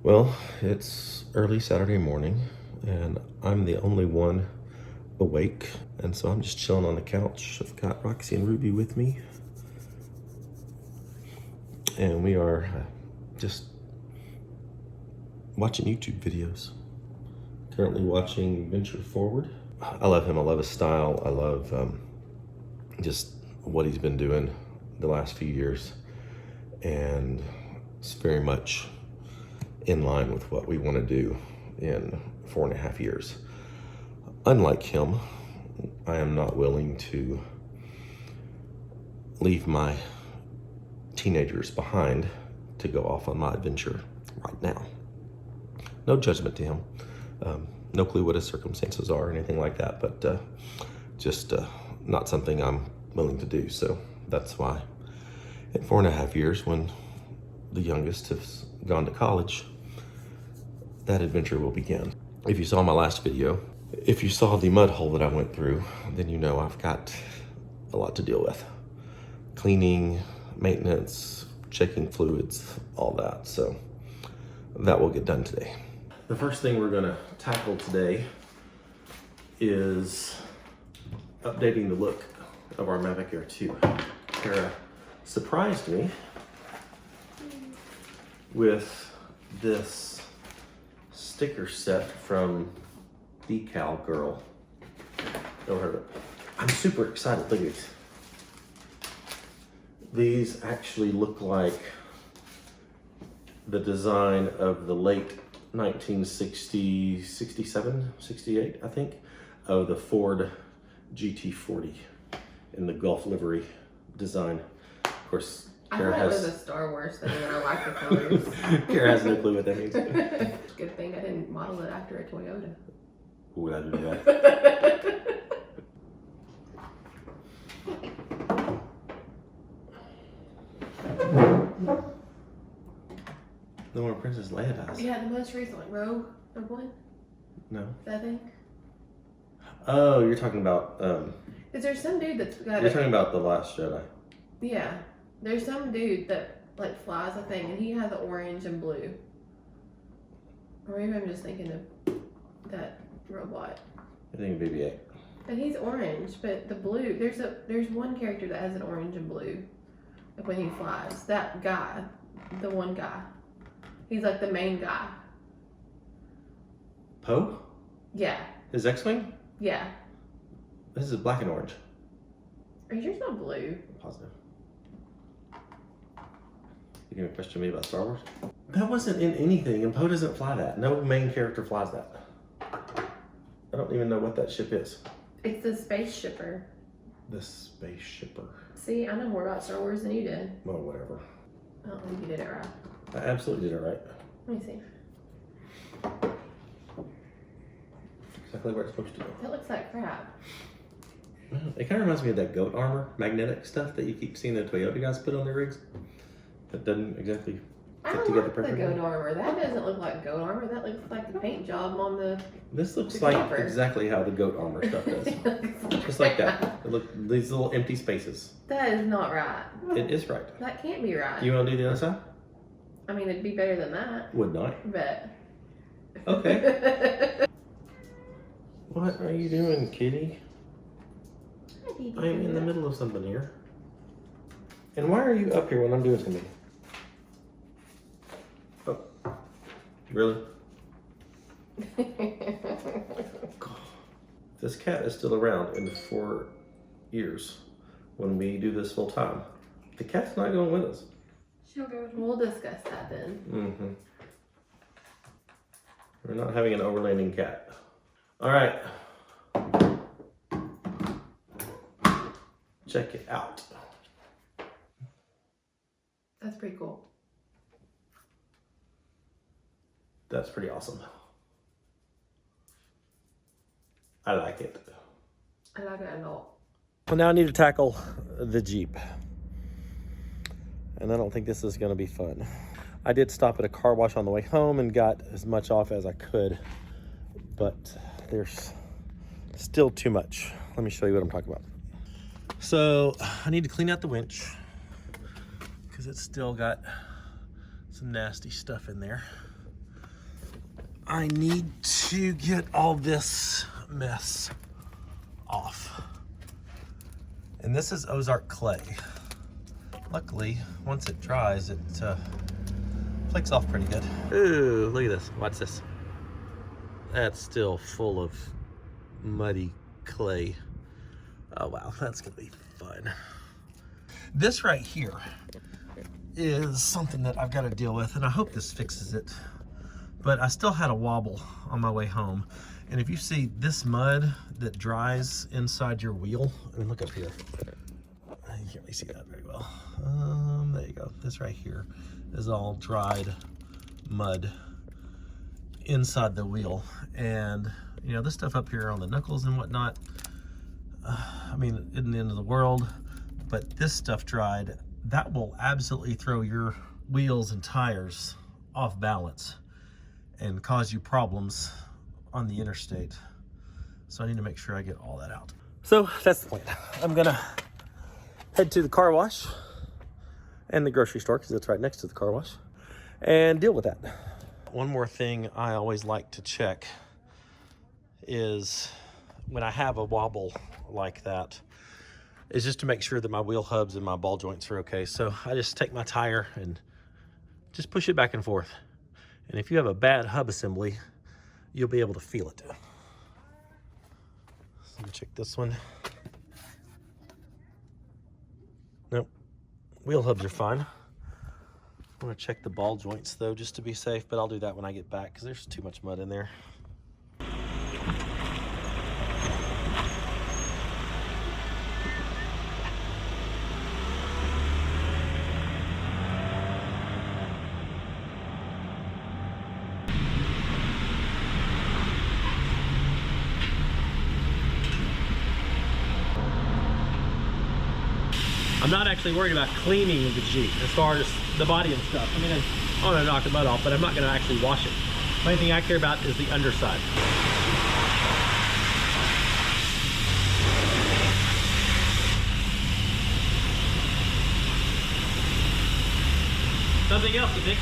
Well, it's early Saturday morning, and I'm the only one awake, and so I'm just chilling on the couch. I've got Roxy and Ruby with me, and we are just watching YouTube videos. Currently watching Venture Forward. I love him. I love his style. I love just what he's been doing the last few years, and it's very much in line with what we want to do in 4.5 years. Unlike him, I am not willing to leave my teenagers behind to go off on my adventure right now. No judgment to him. No clue what his circumstances are or anything like that, but just not something I'm willing to do. So that's why in 4.5 years, when the youngest has gone to college, that adventure will begin. If you saw my last video, if you saw the mud hole that I went through, then you know I've got a lot to deal with. Cleaning, maintenance, checking fluids, all that. So that will get done today. The first thing we're gonna tackle today is updating the look of our Mavic Air 2. Kara surprised me with this sticker set from Decal Girl. Never heard of it. I'm super excited. Look at these. These actually look like the design of the late 1960, 67, 68, I think, of the Ford GT40 in the Gulf livery design. Of course, Kara it was a Star Wars thing and I like the colors. Kara has no clue what that means. Good thing I didn't model it after a Toyota. Would I do that? The one Princess Leia does. Yeah, the most recent one, Rogue One. No. I think. Oh, you're talking about. Is there some dude that's got? You're talking about The Last Jedi. Yeah, there's some dude that like flies a thing, and he has theorange and blue. Or maybe I'm just thinking of that robot. I think BB-8. And he's orange, but the blue. There's one character that has an orange and blue, like when he flies. That guy, the one guy, he's like the main guy. Poe? Yeah. His X-Wing? Yeah. This is black and orange. Are you sure it's not blue? Positive. You gonna question me about Star Wars? That wasn't in anything, and Poe doesn't fly that. No main character flies that. I don't even know what that ship is. It's the space shipper. The space shipper. See, I know more about Star Wars than you did. Well, whatever. I don't think you did it right. I absolutely did it right. Let me see. Exactly where it's supposed to go. That looks like crap. It kind of reminds me of that goat armor, magnetic stuff that you keep seeing the Toyota guys put on their rigs. That doesn't exactly I fit don't together like the perfectly. goat armor. That doesn't look like goat armor. That looks like the paint job on the... This looks The like camper. exactly how the goat armor stuff does. Just like that. Look, these little empty spaces. That is not right. It is right. That can't be right. Do you want to do the other side? I mean, it'd be better than that. Would not. But... Okay. What are you doing, kitty? I'm in the middle of something here. And why are you up here when I'm doing something? Oh, really? God. This cat is still around in 4 years when we do this full time. The cat's not going with us. She'll go. We'll discuss that then. Mm-hmm. We're not having an overlanding cat. All right. Check it out. That's pretty cool. That's pretty awesome. I like it. I like it a lot. Well, now I need to tackle the Jeep. And I don't think this is going to be fun. I did stop at a car wash on the way home and got as much off as I could, but there's still too much. Let me show you what I'm talking about. So I need to clean out the winch because it's still got some nasty stuff in there. I need to get all this mess off. And this is Ozark clay. Luckily, once it dries, it flakes off pretty good. Ooh, look at this. Watch this. That's still full of muddy clay. Oh wow, that's gonna be fun. This right here is something that I've got to deal with, and I hope this fixes it. But I still had a wobble on my way home. And if you see this mud that dries inside your wheel, I mean, look up here. You can't really see that very well. There you go. This right here is all dried mud inside the wheel. And, you know, this stuff up here on the knuckles and whatnot, I mean, it isn't the end of the world, but this stuff dried, that will absolutely throw your wheels and tires off balance and cause you problems on the interstate. So I need to make sure I get all that out. So that's the plan. I'm gonna head to the car wash and the grocery store, because it's right next to the car wash, and deal with that. One more thing I always like to check is when I have a wobble like that, is just to make sure that my wheel hubs and my ball joints are okay. So I just take my tire and just push it back and forth. And if you have a bad hub assembly, you'll be able to feel it. So let me check this one. Nope, wheel hubs are fine. I want to check the ball joints though, just to be safe, but I'll do that when I get back because there's too much mud in there. I'm not actually worried about cleaning the Jeep as far as the body and stuff. I mean, I want to knock the mud off, but I'm not going to actually wash it. The main thing I care about is the underside. Something else to fix.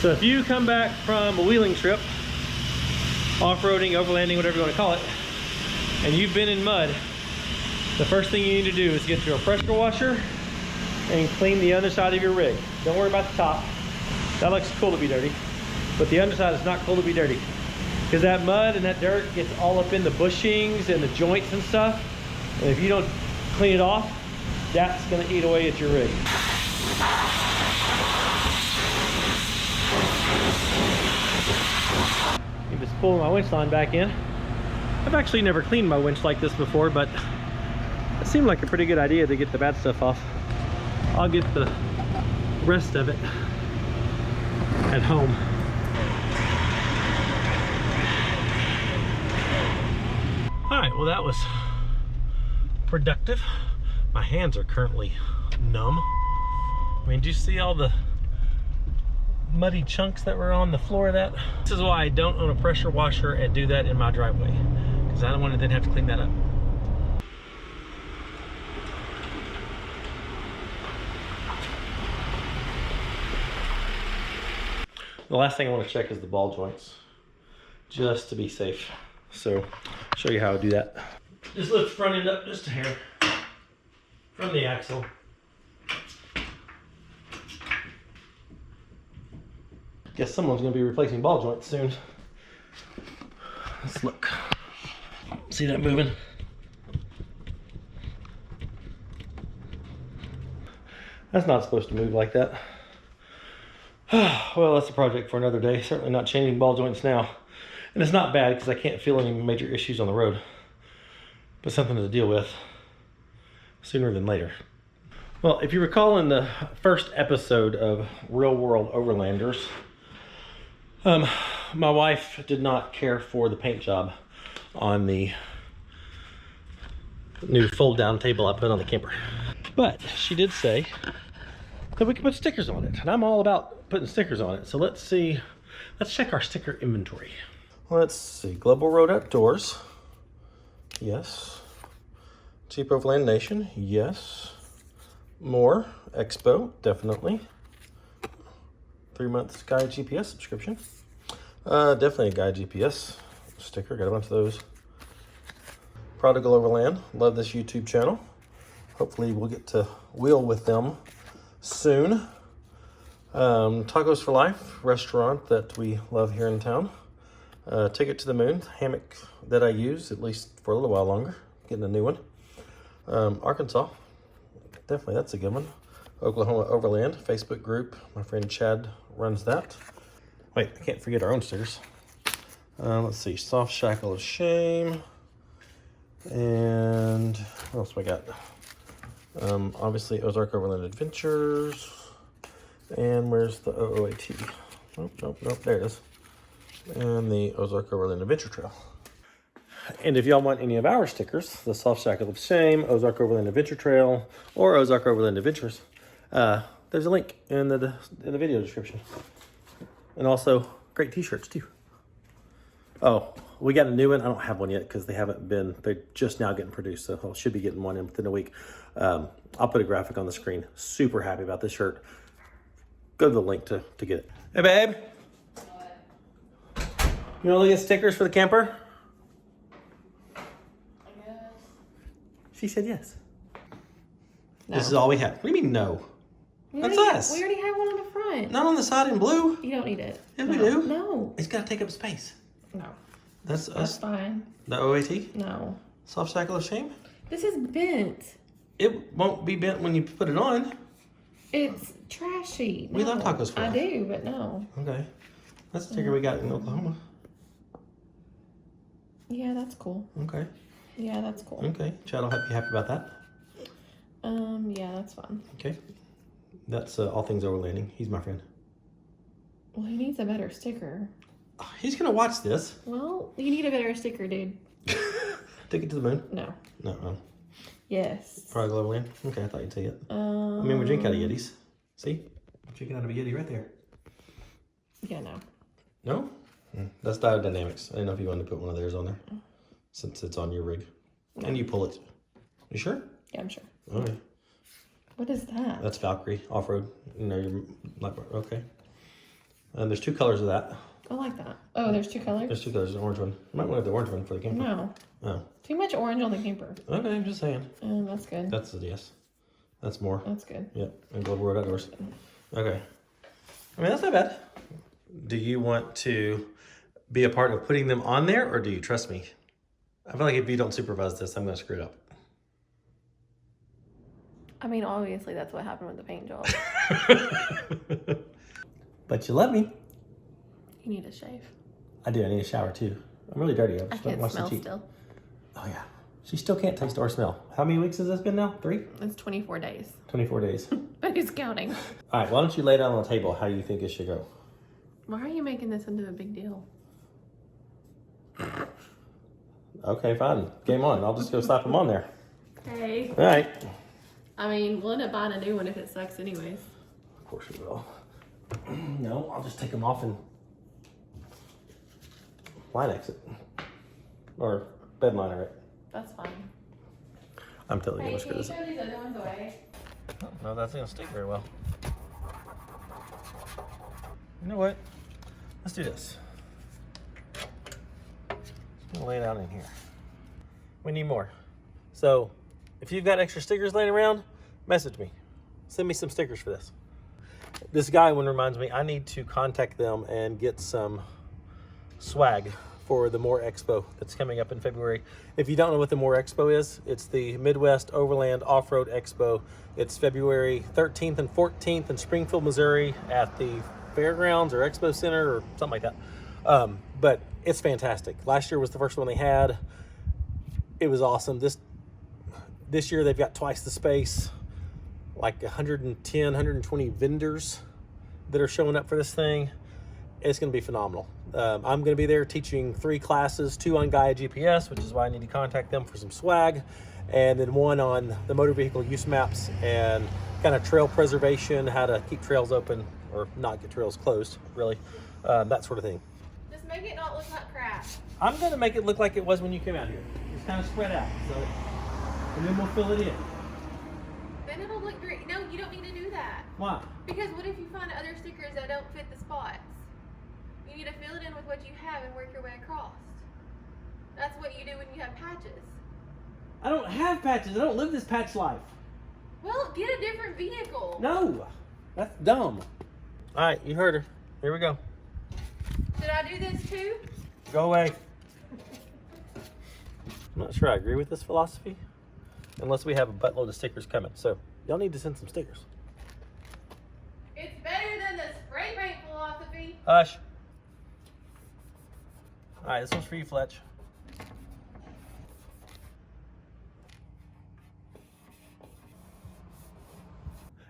So if you come back from a wheeling trip, off-roading, overlanding, whatever you want to call it, and you've been in mud, the first thing you need to do is get to a pressure washer and clean the underside of your rig. Don't worry about the top. That looks cool to be dirty, but the underside is not cool to be dirty, because that mud and that dirt gets all up in the bushings and the joints and stuff. And if you don't clean it off, that's going to eat away at your rig. I'm just pulling my winch line back in. I've actually never cleaned my winch like this before, but it seemed like a pretty good idea to get the bad stuff off. I'll get the rest of it at home. All right, well, that was productive. My hands are currently numb. I mean, do you see all the muddy chunks that were on the floor of that? This is why I don't own a pressure washer and do that in my driveway, because I don't want to then have to clean that up. The last thing I want to check is the ball joints, just to be safe. So I'll show you how I do that. Just lift the front end up just a hair from the axle. Guess someone's going to be replacing ball joints soon. Let's look. See that moving? That's not supposed to move like that. Well, that's a project for another day. Certainly not changing ball joints now. And it's not bad because I can't feel any major issues on the road. But something to deal with. sooner than later. Well, if you recall in the first episode of Real World Overlanders, my wife did not care for the paint job on the new fold-down table I put on the camper. But she did say that we could put stickers on it, and I'm all about putting stickers on it. So let's check our sticker inventory. Let's see, Global Road Outdoors, yes. Cheap Overland Nation, yes. More, Expo, definitely. 3-month Guide GPS subscription. Definitely a Guide GPS sticker, got a bunch of those. Prodigal Overland, love this YouTube channel. Hopefully we'll get to wheel with them soon. Tacos for Life, restaurant that we love here in town. Ticket to the Moon, hammock that I use, at least for a little while longer. Getting a new one. Arkansas, definitely that's a good one. Oklahoma Overland, Facebook group. My friend Chad runs that. Wait, I can't forget our own stickers. Let's see, Soft Shackle of Shame. And what else we got? Obviously Ozark Overland Adventures. And where's the OOAT? Nope, there it is. And the Ozark Overland Adventure Trail. And if y'all want any of our stickers, the Soft Shackle of Shame, Ozark Overland Adventure Trail, or Ozark Overland Adventures, there's a link in the video description. And also, great t-shirts too. Oh, we got a new one. I don't have one yet because they're just now getting produced, so I should be getting one in within a week. I'll put a graphic on the screen. Super happy about this shirt. Go to the link to get it. Hey, babe. You want to look at stickers for the camper? I guess. She said yes. No. This is all we have. What do you mean no? That's us. We already have one on the front. Not on the side in blue. You don't need it. Yeah, we do. No. It's got to take up space. No. That's That's fine. The OAT? No. Soft Shackle of Shame? This is bent. It won't be bent when you put it on. It's trashy. We love tacos for I life. do, but no. Okay. That's the sticker we got in Oklahoma. Yeah, that's cool. Okay. Yeah, that's cool. Okay. Chad will be happy about that. Yeah, that's fun. Okay. That's all things overlanding. He's my friend. Well, he needs a better sticker. Oh, he's going to watch this. Well, you need a better sticker, dude. Ticket to the Moon? No. No. Yes. Probably Overland? Okay, I thought you'd say it. I mean, we drink out of Yetis. See? I'm drinking out of a Yeti right there. Yeah, no. No? That's Biodynamics. I didn't know if you wanted to put one of theirs on there. Since it's on your rig. No. And you pull it. You sure? Yeah, I'm sure. Okay. What is that? That's Valkyrie off-road. You know, you're like, okay. And there's 2 colors of that. I like that. Oh, there's 2 colors? There's 2 colors. An orange one. You might want to have the orange one for the camper. No. Oh. Too much orange on the camper. Okay, I'm just saying. That's good. That's a yes. That's more. That's good. Yep. And Global Road Outdoors. Okay. I mean, that's not bad. Do you want to be a part of putting them on there, or do you trust me? I feel like if you don't supervise this, I'm going to screw it up. I mean, obviously, that's what happened with the paint job. But you love me. You need a shave. I do. I need a shower, too. I'm really dirty. I can't smell still. Oh, yeah. She still can't taste or smell. How many weeks has this been now? 3? It's 24 days. 24 days. But who's counting? All right. Why don't you lay down on the table how you think it should go? Why are you making this into a big deal? Okay, fine. Game on. I'll just go slap them on there. Hey. All right. I mean, we'll end up buying a new one if it sucks anyways. Of course we will. No, I'll just take them off and line exit. Or bed liner it. That's fine. I'm totally Hey, gonna screw can you this up. throw these other ones away? No, that's gonna stick very well. You know what? Let's do this. Just gonna lay it out in here. We need more. So, if you've got extra stickers laying around, message me. Send me some stickers for this. This guy one reminds me, I need to contact them and get some swag for the More Expo that's coming up in February. If you don't know what the More Expo is, it's the Midwest Overland Off-Road Expo. It's February 13th and 14th in Springfield, Missouri at the Fairgrounds or Expo Center or something like that. But it's fantastic. Last year was the first one they had. It was awesome. This year they've got twice the space, like 110, 120 vendors that are showing up for this thing. It's going to be phenomenal. I'm going to be there teaching 3 classes, 2 on Gaia GPS, which is why I need to contact them for some swag, and then 1 on the motor vehicle use maps and kind of trail preservation, how to keep trails open or not get trails closed, really, that sort of thing. Just make it not look like crap. I'm going to make it look like it was when you came out here. It's kind of spread out, so, and then we'll fill it in. Then it'll look great. No, you don't need to do that. Why? Because what if you find other stickers that don't fit the spots? You need to fill it in with what you have and work your way across. That's what you do when you have patches. I don't have patches. I don't live this patch life. Well, get a different vehicle. No, that's dumb. All right, you heard her. Here we go. Should I do this too? Go away. I'm not sure I agree with this philosophy, unless we have a buttload of stickers coming. So y'all need to send some stickers. It's better than the spray paint philosophy. Hush. All right, this one's for you, Fletch.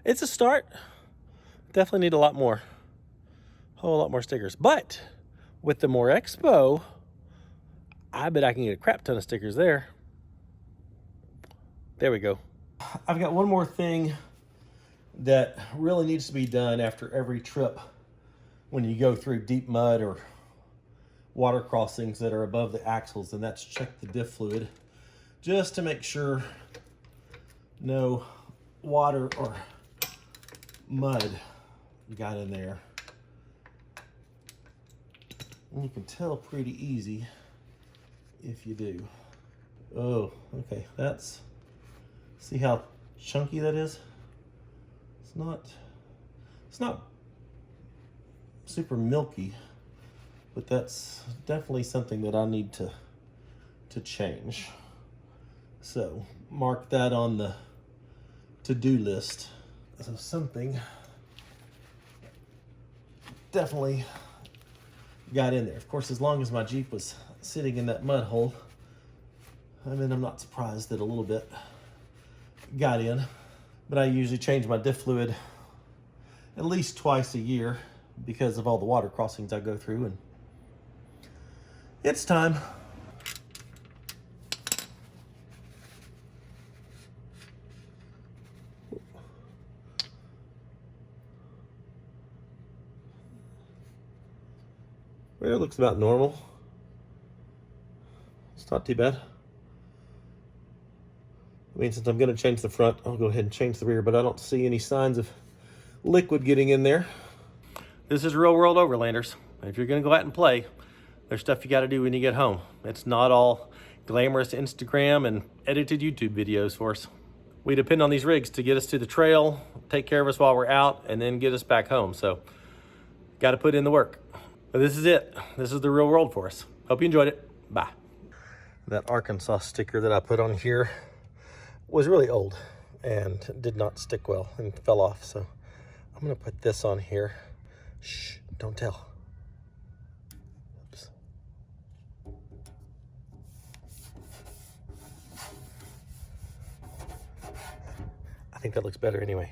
It's a start. Definitely need a lot more. A whole lot more stickers. But with the more expo, I bet I can get a crap ton of stickers there. There we go. I've got one more thing that really needs to be done after every trip when you go through deep mud or water crossings that are above the axles, and that's check the diff fluid just to make sure no water or mud got in there. And you can tell pretty easy if you do. Oh, okay, that's, see how chunky that is? It's not super milky, but that's definitely something that I need to change. So mark that on the to-do list. So something definitely got in there. Of course, as long as my Jeep was sitting in that mud hole, I mean, I'm not surprised that a little bit got in. But I usually change my diff fluid at least twice a year because of all the water crossings I go through, and it's time. Well, it looks about normal. It's not too bad. I mean, since I'm going to change the front, I'll go ahead and change the rear, but I don't see any signs of liquid getting in there. This is Real World Overlanders. If you're going to go out and play, there's stuff you got to do when you get home. It's not all glamorous Instagram and edited YouTube videos for us. We depend on these rigs to get us to the trail, take care of us while we're out, and then get us back home. So, got to put in the work. But this is it. This is the real world for us. Hope you enjoyed it. Bye. That Arkansas sticker that I put on here was really old and did not stick well and fell off. So I'm going to put this on here. Shh, don't tell. Oops. I think that looks better anyway.